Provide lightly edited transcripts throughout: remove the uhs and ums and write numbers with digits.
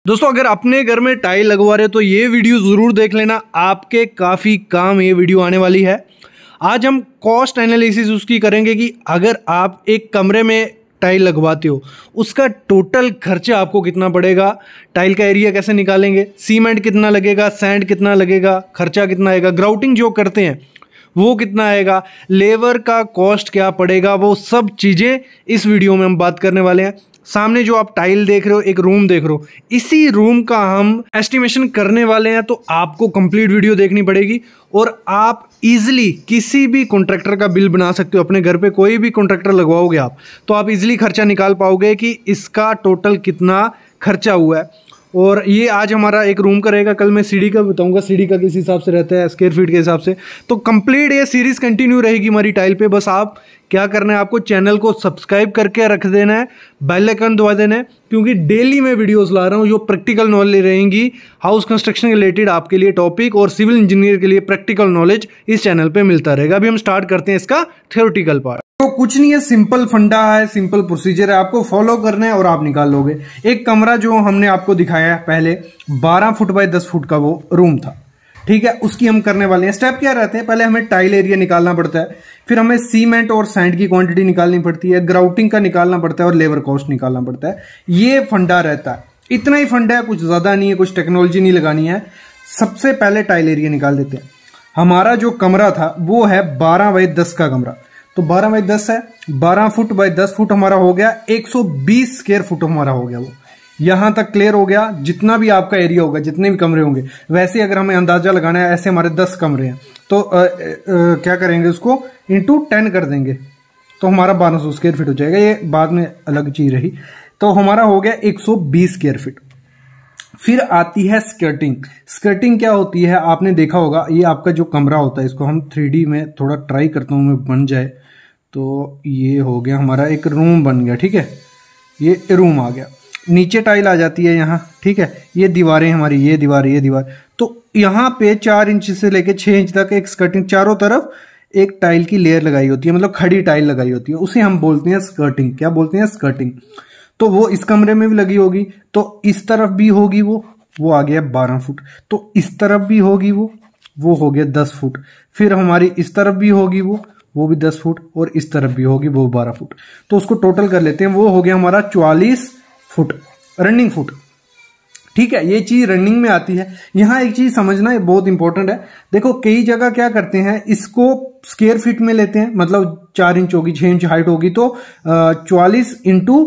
दोस्तों अगर अपने घर में टाइल लगवा रहे हो तो ये वीडियो ज़रूर देख लेना, आपके काफ़ी काम ये वीडियो आने वाली है। आज हम कॉस्ट एनालिसिस उसकी करेंगे कि अगर आप एक कमरे में टाइल लगवाते हो उसका टोटल खर्चा आपको कितना पड़ेगा, टाइल का एरिया कैसे निकालेंगे, सीमेंट कितना लगेगा, सैंड कितना लगेगा, खर्चा कितना आएगा, ग्राउटिंग जो करते हैं वो कितना आएगा, लेबर का कॉस्ट क्या पड़ेगा, वो सब चीज़ें इस वीडियो में हम बात करने वाले हैं। सामने जो आप टाइल देख रहे हो, एक रूम देख रहे हो, इसी रूम का हम एस्टिमेशन करने वाले हैं। तो आपको कंप्लीट वीडियो देखनी पड़ेगी और आप इजीली किसी भी कॉन्ट्रैक्टर का बिल बना सकते हो। अपने घर पे कोई भी कॉन्ट्रैक्टर लगवाओगे आप तो आप इजीली खर्चा निकाल पाओगे कि इसका टोटल कितना खर्चा हुआ है। और ये आज हमारा एक रूम का रहेगा, कल मैं सीढ़ी का बताऊंगा, सीढ़ी का किस हिसाब से रहता है स्क्वायर फीट के हिसाब से। तो कंप्लीट ये सीरीज़ कंटिन्यू रहेगी हमारी टाइल पे। बस आप क्या करना है, आपको चैनल को सब्सक्राइब करके रख देना है, बेल आइकन दबा देना है, क्योंकि डेली मैं वीडियोस ला रहा हूँ जो प्रैक्टिकल नॉलेज रहेंगी, हाउस कंस्ट्रक्शन के रिलेटेड आपके लिए टॉपिक और सिविल इंजीनियर के लिए प्रैक्टिकल नॉलेज इस चैनल पे मिलता रहेगा। अभी हम स्टार्ट करते हैं इसका थ्योरेटिकल पार्ट। तो कुछ नहीं है, सिंपल फंडा है, सिंपल प्रोसीजर है, आपको फॉलो करना है और आप निकाल लोगे। एक कमरा जो हमने आपको दिखाया है पहले 12 फुट बाय 10 फुट का वो रूम था, ठीक है, उसकी हम करने वाले हैं। स्टेप क्या रहते हैं, पहले हमें टाइल एरिया निकालना पड़ता है, फिर हमें सीमेंट और सैंड की क्वांटिटी निकालनी पड़ती है, ग्राउटिंग का निकालना पड़ता है और लेबर कॉस्ट निकालना पड़ता है। ये फंडा रहता है, इतना ही फंडा है, कुछ ज्यादा नहीं है, कुछ टेक्नोलॉजी नहीं लगानी है। सबसे पहले टाइल एरिया निकाल देते हैं। हमारा जो कमरा था वो है 12 बाय 10 का कमरा, तो 12 बाय 10 है, 12 फुट बाय 10 फुट हमारा हो गया 120 स्क्वायर फुट हमारा हो गया। वो यहां तक क्लियर हो गया। जितना भी आपका एरिया होगा, जितने भी कमरे होंगे, वैसे अगर हमें अंदाजा लगाना है, ऐसे हमारे 10 कमरे हैं तो क्या करेंगे, उसको इंटू 10 कर देंगे तो हमारा 1200 स्क्वायर फीट हो जाएगा। ये बाद में अलग चीज रही। तो हमारा हो गया 120 स्क्वायर फीट। फिर आती है स्कर्टिंग। स्कर्टिंग क्या होती है, आपने देखा होगा, ये आपका जो कमरा होता है, इसको हम 3D में थोड़ा ट्राई करता हूं मैं बन जाए। तो ये हो गया हमारा एक रूम बन गया, ठीक है, ये रूम आ गया। नीचे टाइल आ जाती है यहाँ, ठीक है, ये दीवारें हमारी, ये दीवार, ये दीवार। तो यहाँ पे 4 इंच से लेके 6 इंच तक एक स्कर्टिंग, चारों तरफ एक टाइल की लेयर लगाई होती है, मतलब खड़ी टाइल लगाई होती है, उसे हम बोलते हैं स्कर्टिंग। क्या बोलते हैं, स्कर्टिंग। तो वो इस कमरे में भी लगी होगी, तो इस तरफ भी होगी, वो आ गया 12 फुट। तो इस तरफ भी होगी, वो हो गया 10 फुट। फिर हमारी इस तरफ भी होगी, वो भी 10 फुट, और इस तरफ भी होगी, वो 12 फुट। तो उसको टोटल कर लेते हैं, वो हो गया हमारा 44 फुट रनिंग फुट, ठीक है। ये चीज रनिंग में आती है। यहां एक चीज समझना है, बहुत इंपॉर्टेंट है। देखो कई जगह क्या करते हैं, इसको स्क्वायर फीट में लेते हैं, मतलब 4 इंच होगी, 6 इंच हाइट होगी, तो 44 इंटू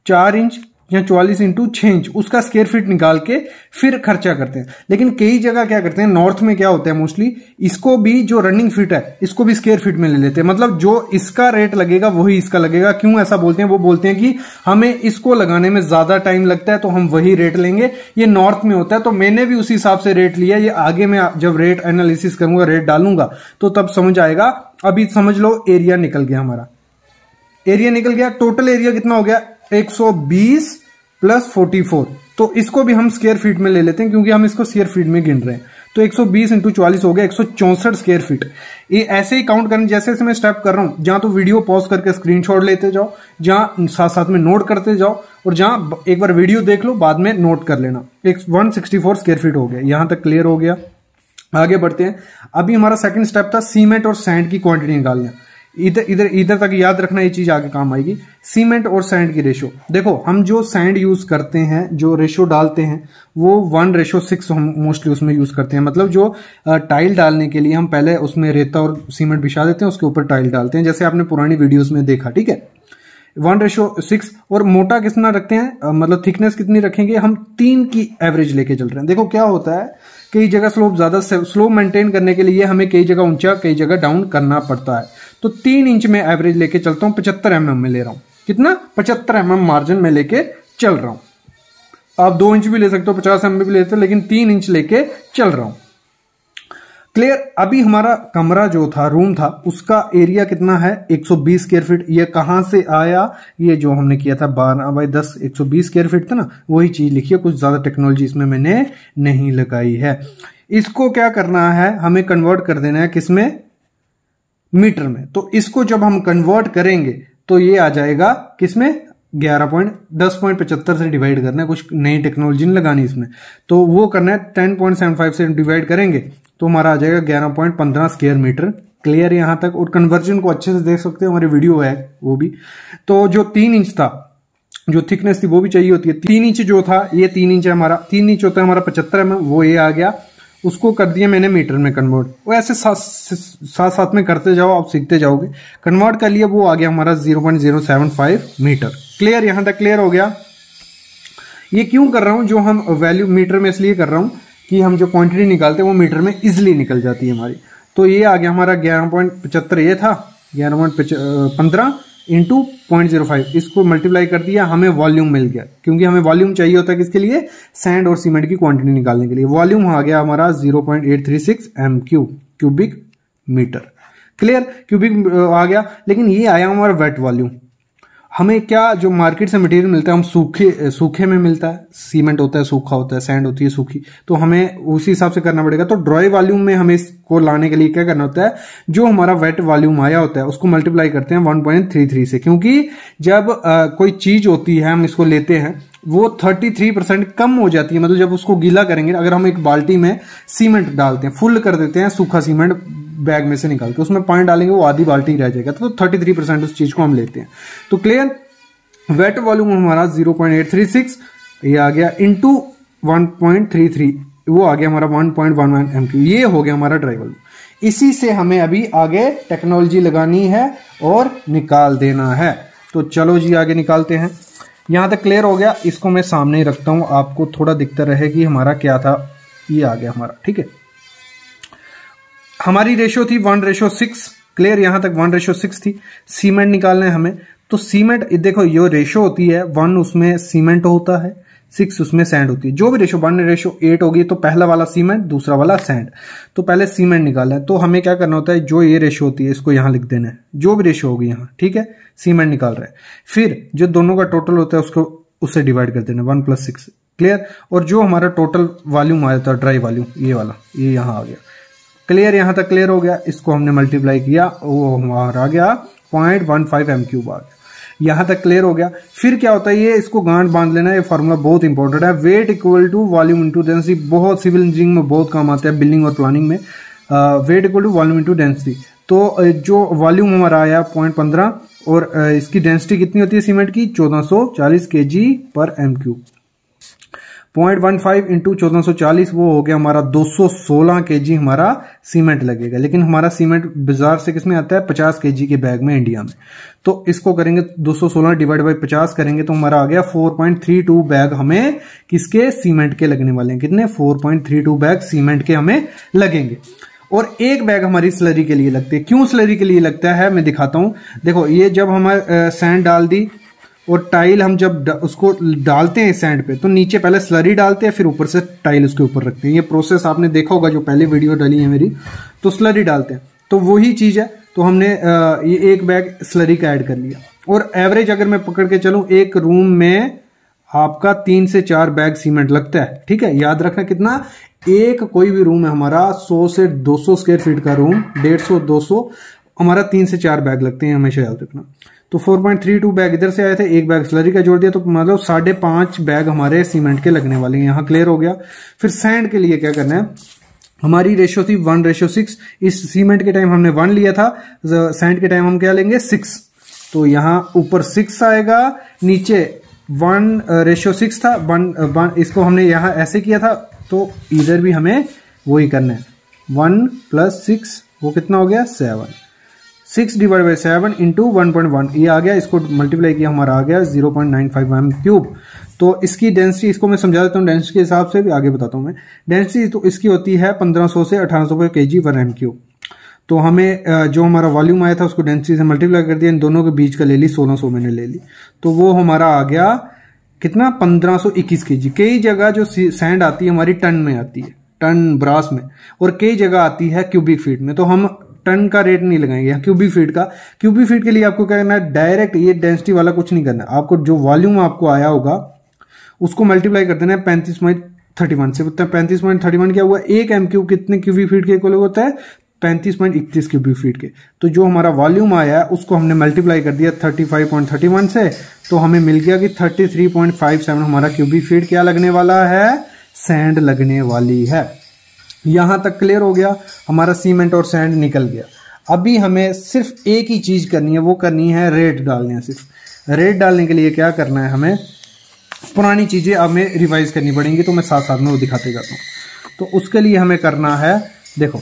4 इंच या 44 इंटू 6 इंच उसका स्क्वायर फीट निकाल के फिर खर्चा करते हैं। लेकिन कई जगह क्या करते हैं, नॉर्थ में क्या होता है मोस्टली, इसको भी जो रनिंग फीट है इसको भी स्क्वायर फीट में ले लेते हैं, मतलब जो इसका रेट लगेगा वही इसका लगेगा। क्यों ऐसा बोलते हैं, वो बोलते हैं कि हमें इसको लगाने में ज्यादा टाइम लगता है तो हम वही रेट लेंगे। ये नॉर्थ में होता है, तो मैंने भी उसी हिसाब से रेट लिया। ये आगे मैं जब रेट एनालिसिस करूंगा, रेट डालूंगा तो तब समझ आएगा। अभी समझ लो एरिया निकल गया, हमारा एरिया निकल गया। टोटल एरिया कितना हो गया, 120 प्लस 44। तो इसको भी हम स्क्वायर फीट में ले लेते हैं क्योंकि हम इसको स्क्वायर फीट में गिन रहे हैं। तो 120 इंटू 44 हो गया 164 स्क्वायर फीट। ये ऐसे ही काउंट करना, जैसे जैसे मैं स्टेप कर रहा हूं, जहां तो वीडियो पॉज करके स्क्रीनशॉट लेते जाओ, जहां साथ साथ में नोट करते जाओ, और जहां एक बार वीडियो देख लो बाद में नोट कर लेना। 164 स्क्वायर फीट हो गया, यहां तक क्लियर हो गया। आगे बढ़ते हैं। अभी हमारा सेकंड स्टेप था सीमेंट और सैंड की क्वांटिटी निकालना। इधर तक याद रखना, ये चीज आगे काम आएगी। सीमेंट और सैंड की रेशो, देखो हम जो सैंड यूज करते हैं, जो रेशो डालते हैं, वो 1:6 हम मोस्टली उसमें यूज करते हैं। मतलब जो टाइल डालने के लिए हम पहले उसमें रेता और सीमेंट बिछा देते हैं, उसके ऊपर टाइल डालते हैं, जैसे आपने पुरानी वीडियोस में देखा, ठीक है। 1:6। और मोटा कितना रखते हैं, मतलब थिकनेस कितनी रखेंगे, हम 3 की एवरेज लेके चल रहे हैं। देखो क्या होता है, कई जगह स्लोप ज्यादा, स्लोप मेंटेन करने के लिए हमें कई जगह ऊंचा, कई जगह डाउन करना पड़ता है। तो 3 इंच में एवरेज लेके चलता हूं, 75 mm में ले रहा हूं। कितना, 75 mm मार्जिन में लेके चल रहा हूं। आप 2 इंच भी ले सकते हो, 50 mm भी ले सकते हो, लेकिन 3 इंच लेके चल रहा हूं। क्लियर। अभी हमारा कमरा जो था, रूम था, उसका एरिया कितना है, 120 स्क्वायर फीट। ये कहां से आया, ये जो हमने किया था 12 बाय 10 120 स्क्वायर फीट था ना, वही चीज लिखी है, कुछ ज्यादा टेक्नोलॉजी इसमें मैंने नहीं लगाई है। इसको क्या करना है, हमें कन्वर्ट कर देना है किसमें, मीटर में। तो इसको जब हम कन्वर्ट करेंगे तो ये आ जाएगा किसमें, 10.75 से डिवाइड करना है, कुछ नई टेक्नोलॉजी नहीं लगानी इसमें, तो वो करना है 10.75 से डिवाइड करेंगे तो हमारा आ जाएगा 11.15 स्क्वायर मीटर। क्लियर यहाँ तक? और कन्वर्जन को अच्छे से देख सकते हो, हमारी वीडियो है वो भी। तो जो 3 इंच था, जो थिकनेस थी वो भी चाहिए होती है, 3 इंच जो था ये 3 इंच है हमारा, 3 इंच होता है हमारा 75 mm, वो ये आ गया, उसको कर दिया मैंने मीटर में कन्वर्ट। वो ऐसे साथ साथ में करते जाओ, आप सीखते जाओगे। कन्वर्ट कर लिया, वो आ गया हमारा 0.075 मीटर। क्लियर? यहां तक क्लियर हो गया? ये क्यों कर रहा हूं, जो हम वैल्यू मीटर में इसलिए कर रहा हूं कि हम जो क्वांटिटी निकालते हैं वो मीटर में इजिली निकल जाती है हमारी। तो ये आ गया हमारा 11.75, ये था 11.15 इंटू 0.05, इसको मल्टीप्लाई कर दिया, हमें वॉल्यूम मिल गया, क्योंकि हमें वॉल्यूम चाहिए होता है किसके लिए? सैंड और सीमेंट की क्वांटिटी निकालने के लिए। वॉल्यूम आ गया हमारा 0.836 m3 cubic metre. Clear? Cubic आ गया, लेकिन ये आया हमारा वेट वॉल्यूम। हमें क्या जो मार्केट से मटेरियल मिलता है, हम सूखे में मिलता है, सीमेंट होता है सूखा होता है, सैंड होती है सूखी, तो हमें उसी हिसाब से करना पड़ेगा। तो ड्राई वॉल्यूम में हमें इसको लाने के लिए क्या करना होता है, जो हमारा वेट वॉल्यूम आया होता है उसको मल्टीप्लाई करते हैं 1.33 से, क्योंकि जब कोई चीज होती है हम इसको लेते हैं वो 33% कम हो जाती है। मतलब जब उसको गीला करेंगे, अगर हम एक बाल्टी में सीमेंट डालते हैं, फुल कर देते हैं, सूखा सीमेंट बैग में से निकाल के उसमें पानी डालेंगे, वो आधी बाल्टी रह जाएगा, तो 33% उस चीज को हम लेते हैं। तो क्लियर? वेट वॉल्यूम हमारा 0.836 ये आ गया इंटू 1.33, वो आ गया हमारा 1.11 MQ। ये हो गया हमारा ड्राई वॉल्यूम। इसी से हमें अभी आगे टेक्नोलॉजी लगानी है और निकाल देना है। तो चलो जी आगे निकालते हैं। यहां तक क्लियर हो गया? इसको मैं सामने ही रखता हूं, आपको थोड़ा दिखता रहे कि हमारा क्या था। ये आ गया हमारा, ठीक है। हमारी रेशो थी 1:6। क्लियर? यहां तक 1:6 थी। सीमेंट निकालना है हमें, तो सीमेंट देखो ये रेशो होती है 1 उसमें सीमेंट होता है, 6 उसमें सैंड होती है। जो भी रेशो 1:8 होगी तो पहला वाला सीमेंट, दूसरा वाला सैंड। तो पहले सीमेंट निकालना है, तो हमें क्या करना होता है, जो ये रेशो होती है इसको यहां लिख देना है, जो भी रेशो होगी यहां, ठीक है। सीमेंट निकाल रहे हैं, फिर जो दोनों का टोटल होता है उसको उससे डिवाइड कर देना 1 + 6। क्लियर? और जो हमारा टोटल वॉल्यूम आया था ड्राई वॉल्यूम, ये वाला, ये यहां आ गया। क्लियर? यहां तक क्लियर हो गया? इसको हमने मल्टीप्लाई किया, वो हमारा आ गया 0.15 m³ आ गया। यहां तक क्लियर हो गया? फिर क्या होता है, ये इसको गांठ बांध लेना, ये फॉर्मूला बहुत इंपॉर्टेंट है। Weight equal to volume into density, बहुत सिविल इंजीनियरिंग में बहुत काम आता है, बिल्डिंग और प्लानिंग में। Weight equal to volume into density. तो जो वॉल्यूम हमारा आया 0.15 और इसकी डेंसिटी कितनी होती है सीमेंट की, 1440 kg/m³। 0.15 इंटू 1440 वो हो गया हमारा 216 kg हमारा सीमेंट लगेगा। लेकिन हमारा सीमेंट बाजार से किसमें आता है, 50 kg के बैग में इंडिया में। तो इसको करेंगे 216 डिवाइड बाई 50 करेंगे तो हमारा आ गया 4.32 बैग हमें किसके, सीमेंट के लगने वाले हैं। कितने? 4.32 बैग सीमेंट के हमें लगेंगे। और एक बैग हमारी स्लरी के लिए लगती है। क्यों स्लरी के लिए लगता है मैं दिखाता हूं। देखो ये जब हमारे सैंड डाल दी और टाइल हम जब उसको डालते हैं सैंड पे, तो नीचे पहले स्लरी डालते हैं, फिर ऊपर से टाइल उसके ऊपर रखते हैं। ये प्रोसेस आपने देखा होगा, जो पहले वीडियो डाली है मेरी, तो स्लरी डालते हैं, तो वही चीज है। तो हमने ये एक बैग स्लरी का ऐड कर लिया। और एवरेज अगर मैं पकड़ के चलूं, एक रूम में आपका 3 से 4 बैग सीमेंट लगता है, ठीक है। याद रखना कितना, एक कोई भी रूम है हमारा 100 से 200 स्क्वायर फीट का रूम, 150-200, हमारा 3 से 4 बैग लगते हैं, हमेशा याद रखना। तो 4.32 बैग इधर से आए थे, एक बैग स्लरी का जोड़ दिया, तो मतलब 5.5 बैग हमारे सीमेंट के लगने वाले हैं। यहाँ क्लियर हो गया। फिर सैंड के लिए क्या करना है, हमारी रेशो थी 1:6। इस सीमेंट के टाइम हमने 1 लिया था, सैंड के टाइम हम क्या लेंगे, 6। तो यहाँ ऊपर 6 आएगा, नीचे 1:6 था, 1 इसको हमने यहाँ ऐसे किया था, तो इधर भी हमें वही करना है। 1 + 6 वो कितना हो गया, 7। 6 डिवाइड बाई 7 इंटू 1.1 ये आ गया। इसको मल्टीप्लाई किया, हमारा आ गया 0.95 m³। तो इसकी डेंसिटी, इसको मैं समझा देता हूँ डेंसिटी के हिसाब से, भी आगे बताता हूँ मैं। डेंसिटी तो इसकी होती है 1500 से 1800 kg/m³। तो हमें जो हमारा वॉल्यूम आया था उसको डेंसिटी से मल्टीप्लाई कर दिया, इन दोनों के बीच का ले ली, 1600 मैंने ले ली, तो वो हमारा आ गया कितना, 1521 kg। कई जगह जो सैंड आती है हमारी टन में आती है, टन ब्रास में, और कई जगह आती है क्यूबिक फीट में। तो हम टन का रेट नहीं लगाएंगे, क्यूबिक फीट का। क्यूबिक फीट के लिए आपको क्या करना है, डायरेक्ट ये डेंसिटी वाला कुछ नहीं करना है। आपको जो वॉल्यूम आपको आया होगा उसको मल्टीप्लाई कर देना है 35.31 से। 35.31 क्या हुआ, 1 m³ कितने क्यूबिक फीट के इक्वल होता है, 35.31 क्यूबिक फीट के। तो जो हमारा वॉल्यूम आया है उसको हमने मल्टीप्लाई कर दिया 35.31 से, तो हमें मिल गया कि 33.57 हमारा क्यूबिक फीट क्या लगने वाला है, सैंड लगने वाली है। यहां तक क्लियर हो गया, हमारा सीमेंट और सैंड निकल गया। अभी हमें सिर्फ एक ही चीज करनी है, वो करनी है रेट डालने हैं। सिर्फ रेट डालने के लिए क्या करना है, हमें पुरानी चीजें हमें रिवाइज करनी पड़ेंगी, तो मैं साथ साथ में वो दिखाते जाता हूं। तो उसके लिए हमें करना है, देखो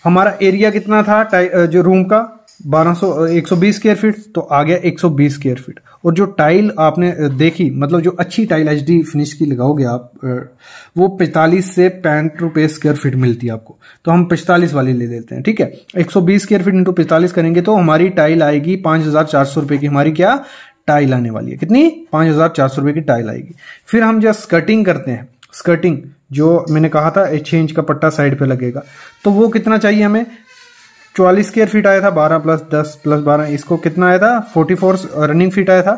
हमारा एरिया कितना था जो रूम का 120 स्क्वायर फीट, तो आ गया 120 स्क्वायर फीट। और जो टाइल आपने देखी, मतलब जो अच्छी टाइल एचडी फिनिश की लगाओगे आप, वो 45 से 65 रुपए स्क्वायर फीट मिलती है आपको। तो हम 45 वाली ले लेते हैं, ठीक है। 120 स्क्वायर फीट इंटू 45 करेंगे तो हमारी टाइल आएगी 5400 रुपए की। हमारी क्या टाइल आने वाली है, कितनी, 5400 रुपए की टाइल आएगी। फिर हम जब स्कर्टिंग करते हैं, स्कर्टिंग जो मैंने कहा था 6 इंच का पट्टा साइड पे लगेगा, तो वो कितना चाहिए हमें, 44 स्क्वायर फीट आया था, 12 प्लस 10 प्लस 12, इसको कितना आया था, 44 रनिंग फीट आया था।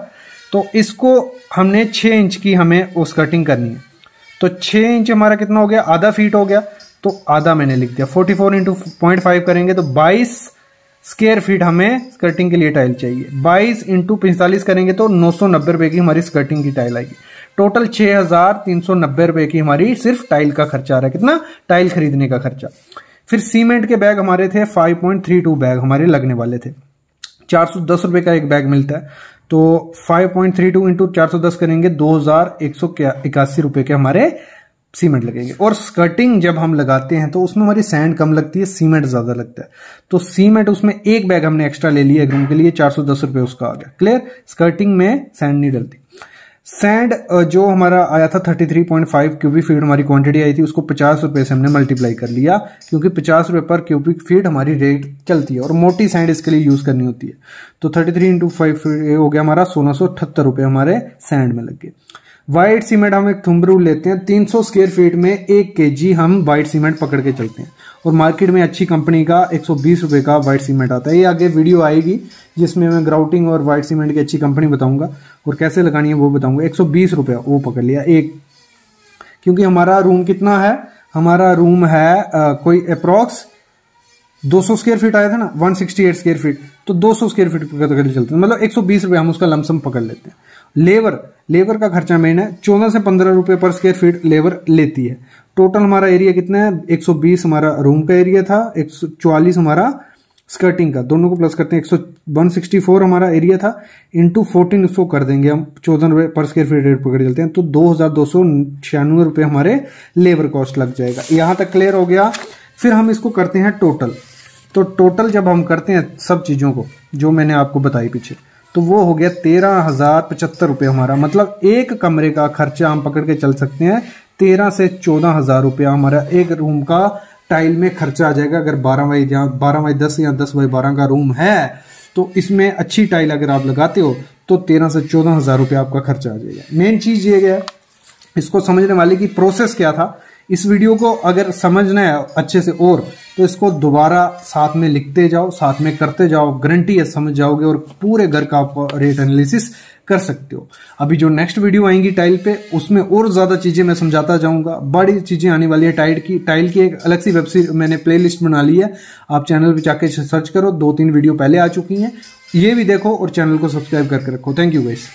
तो इसको हमने 6 इंच की हमें वो स्कर्टिंग करनी है। तो 6 इंच हमारा कितना हो गया, आधा फीट हो गया, तो आधा मैंने लिख दिया। 44 इंटू 0.5 करेंगे तो 22 स्क्वायर फीट हमें स्कर्टिंग के लिए टाइल चाहिए। 22 इंटू 45 करेंगे तो 990 रुपए की हमारी स्कर्टिंग की टाइल आएगी। टोटल 6390 रुपए की हमारी सिर्फ टाइल का खर्चा आ रहा है। कितना, टाइल खरीदने का खर्चा। फिर सीमेंट के बैग हमारे थे 5.32 बैग हमारे लगने वाले थे। 410 रुपए का एक बैग मिलता है, तो 5.32 इंटू 410 करेंगे 2181 रुपए के हमारे सीमेंट लगेंगे। और स्कर्टिंग जब हम लगाते हैं तो उसमें हमारी सैंड कम लगती है, सीमेंट ज्यादा लगता है। तो सीमेंट उसमें एक बैग हमने एक्स्ट्रा ले लिया एक रूम के लिए, 410 रुपए उसका आ गया। क्लियर, स्कर्टिंग में सैंड नहीं डलती। सैंड जो हमारा आया था 33.5 क्यूबिक फीट हमारी क्वांटिटी आई थी, उसको 50 रुपए से हमने मल्टीप्लाई कर लिया, क्योंकि 50 रुपए पर क्यूबिक फीट हमारी रेट चलती है और मोटी सैंड इसके लिए यूज करनी होती है। तो 33 इंटू 5 हो गया हमारा 1678 रुपए हमारे सैंड में लग गए। व्हाइट सीमेंट हम एक थुम्ब रूल लेते हैं, 300 स्क्वायर फीट में 1 kg हम व्हाइट सीमेंट पकड़ के चलते हैं। और मार्केट में अच्छी कंपनी का 120 रुपए का व्हाइट सीमेंट आता है। ये आगे वीडियो आएगी जिसमें मैं ग्राउटिंग और व्हाइट सीमेंट की अच्छी कंपनी बताऊंगा और कैसे लगानी है वो बताऊंगा। 120 रुपए वो पकड़ लिया एक, क्योंकि हमारा रूम कितना है, हमारा रूम है कोई अप्रॉक्स 200 स्क्वायर फीट आया था ना, 168 स्क्वायर फीट, तो 200 स्क्वायर फीट पकड़ चलते हैं, मतलब 120 रुपए हम उसका लमसम पकड़ लेते हैं। लेबर का खर्चा मेन है, 14 से 15 रुपए पर स्क्वायर फीट लेबर लेती है। टोटल हमारा एरिया कितना है, 120 हमारा रूम का एरिया था, 144 हमारा स्कर्टिंग का, दोनों को प्लस करते हैं 164 हमारा एरिया था, इंटू 14 उसको कर देंगे हम, 14 रुपए पर स्क्वायर फीट रेट पकड़ चलते हैं, तो 2296 रुपए हमारे लेबर कॉस्ट लग जाएगा। यहां तक क्लियर हो गया। फिर हम इसको करते हैं टोटल। तो टोटल जब हम करते हैं सब चीजों को जो मैंने आपको बताई पीछे, तो वो हो गया 13,075 रुपए हमारा, मतलब एक कमरे का खर्चा हम पकड़ के चल सकते हैं 13 से 14,000 रुपया हमारा एक रूम का टाइल में खर्चा आ जाएगा। अगर 12x10 या 10x12 का रूम है तो इसमें अच्छी टाइल अगर आप लगाते हो तो 13 से 14,000 रुपया आपका खर्चा आ जाएगा। मेन चीज ये है, इसको समझने वाले की प्रोसेस क्या था। इस वीडियो को अगर समझना है अच्छे से और, तो इसको दोबारा साथ में लिखते जाओ, साथ में करते जाओ, गारंटी है समझ जाओगे और पूरे घर का आप रेट एनालिसिस कर सकते हो। अभी जो नेक्स्ट वीडियो आएंगी टाइल पे, उसमें और ज्यादा चीजें मैं समझाता जाऊंगा, बड़ी चीजें आने वाली है। टाइल की एक अलग सी वेबसाइट मैंने प्लेलिस्ट बना ली है, आप चैनल पे जाके सर्च करो, 2-3 वीडियो पहले आ चुकी हैं, ये भी देखो और चैनल को सब्सक्राइब करके रखो। Thank you guys.